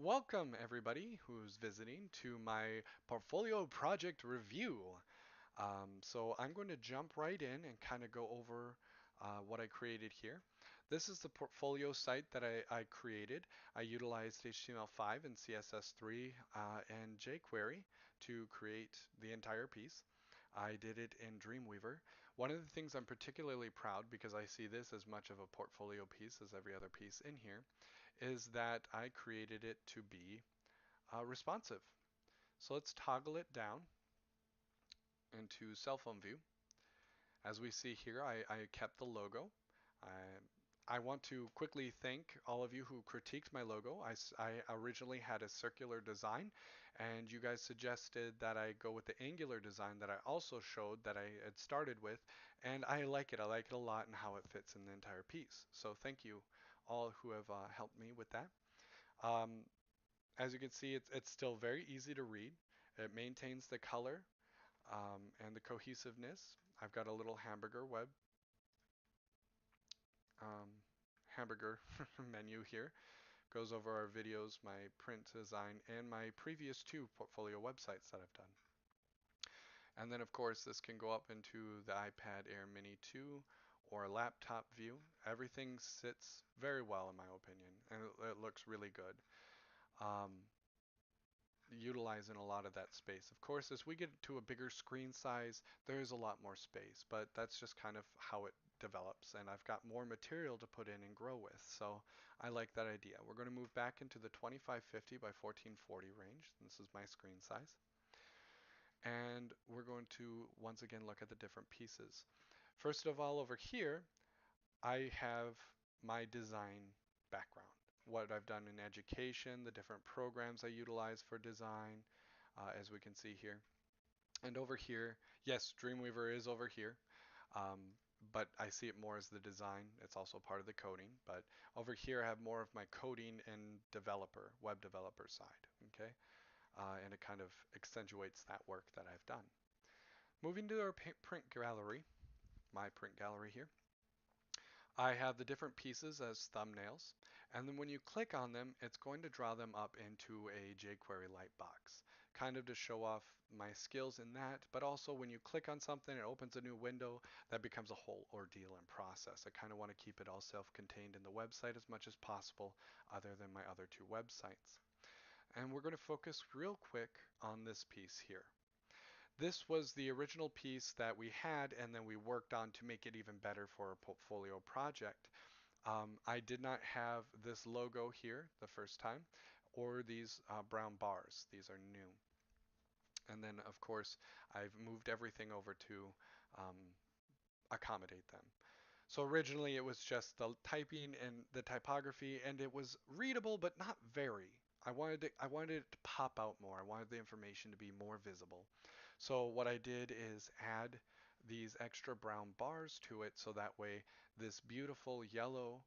Welcome, everybody who's visiting to my portfolio project review. So I'm going to jump right in and kind of go over what I created here. This is the portfolio site that I created. I utilized HTML5 and CSS3 and jQuery to create the entire piece. I did it in Dreamweaver. One of the things I'm particularly proud, because I see this as much of a portfolio piece as every other piece in here, is that I created it to be responsive. So let's toggle it down into cell phone view. As we see here, I kept the logo. I want to quickly thank all of you who critiqued my logo. I originally had a circular design, and you guys suggested that I go with the angular design that I also showed that I had started with, and I like it. I like it a lot and how it fits in the entire piece. So thank you all who have helped me with that. Um, As you can see, it's still very easy to read. It maintains the color and the cohesiveness. I've got a little um, hamburger menu here. Goes over our videos, my print design, and my previous two portfolio websites that I've done. And then of course this can go up into the iPad Air Mini 2 or a laptop view. Everything sits very well in my opinion, and it looks really good. Um, Utilizing a lot of that space. Of course, as we get to a bigger screen size, there is a lot more space, but that's just kind of how it develops, and I've got more material to put in and grow with, so I like that idea. We're going to move back into the 2550 by 1440 range. This is my screen size. And we're going to once again look at the different pieces. First of all, over here, I have my design background, what I've done in education, the different programs I utilize for design, as we can see here. And over here, yes, Dreamweaver is over here, um, but I see it more as the design. It's also part of the coding. But over here, I have more of my coding and developer, web developer side. Okay, and it kind of accentuates that work that I've done. Moving to our print gallery, my print gallery here. I have the different pieces as thumbnails, and then when you click on them, it's going to draw them up into a jQuery Lightbox, kind of to show off my skills in that, but also when you click on something, it opens a new window, that becomes a whole ordeal and process. I kind of want to keep it all self-contained in the website as much as possible, other than my other two websites. And we're going to focus real quick on this piece here. This was the original piece that we had, and then we worked on to make it even better for a portfolio project. I did not have this logo here the first time, or these brown bars. These are new. And then, of course, I've moved everything over to um, accommodate them. So originally it was just the typing and the typography, and it was readable, but not very. I wanted it to pop out more. I wanted the information to be more visible. So what I did is add these extra brown bars to it, so that way this beautiful yellow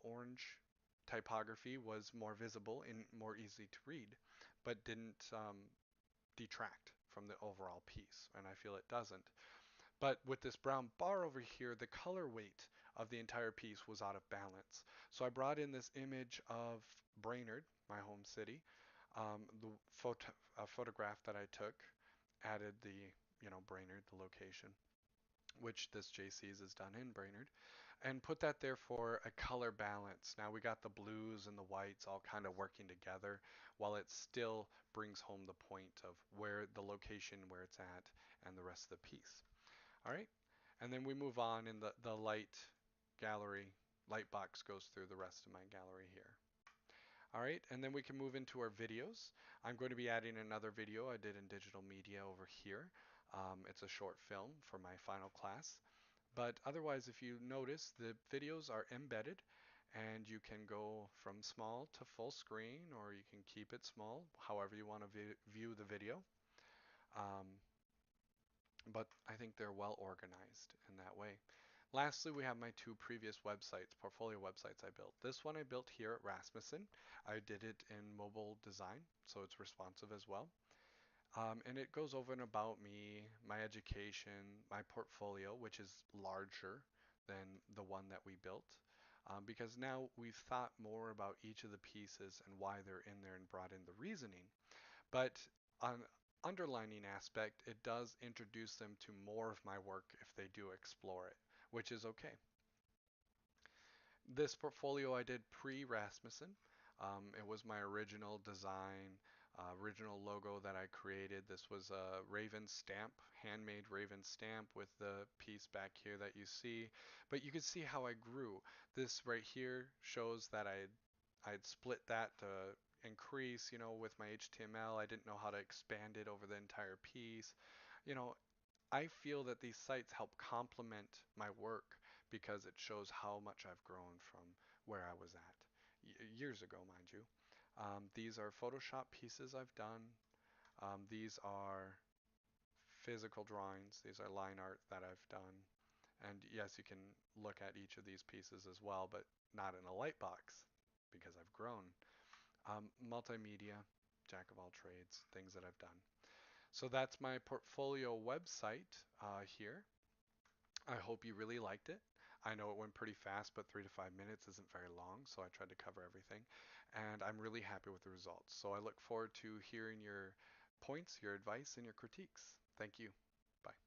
orange typography was more visible and more easy to read, but didn't detract from the overall piece, and I feel it doesn't. But with this brown bar over here, the color weight of the entire piece was out of balance. So I brought in this image of Brainerd, my home city, the photograph that I took, added the, Brainerd, the location, which this JC's is done in Brainerd, and put that there for a color balance. Now we got the blues and the whites all kind of working together while it still brings home the point of where the location, where it's at, and the rest of the piece. All right. And then we move on, and the light box goes through the rest of my gallery here. All right, and then we can move into our videos. I'm going to be adding another video I did in digital media over here. It's a short film for my final class. But otherwise, if you notice, the videos are embedded, and you can go from small to full screen, or you can keep it small, however you want to view the video. Um, but I think they're well organized in that way. Lastly, we have my two previous websites, portfolio websites I built. This one I built here at Rasmussen. I did it in mobile design, so it's responsive as well. And it goes over and about me, my education, my portfolio, which is larger than the one that we built. because now we've thought more about each of the pieces and why they're in there and brought in the reasoning. But on underlining aspect, it does introduce them to more of my work if they do explore it, which is okay. This portfolio I did pre-Rasmussen. It was my original design, original logo that I created. This was a Raven stamp, handmade Raven stamp with the piece back here that you see. But you can see how I grew. This right here shows that I'd split that to increase, with my HTML. I didn't know how to expand it over the entire piece. You know, I feel that these sites help complement my work because it shows how much I've grown from where I was at years ago, mind you. These are Photoshop pieces I've done. These are physical drawings. These are line art that I've done. And yes, you can look at each of these pieces as well, but not in a light box because I've grown. Multimedia, jack of all trades, things that I've done. So that's my portfolio website here. I hope you really liked it. I know it went pretty fast, but 3 to 5 minutes isn't very long, so I tried to cover everything. And I'm really happy with the results. So I look forward to hearing your points, your advice, and your critiques. Thank you. Bye.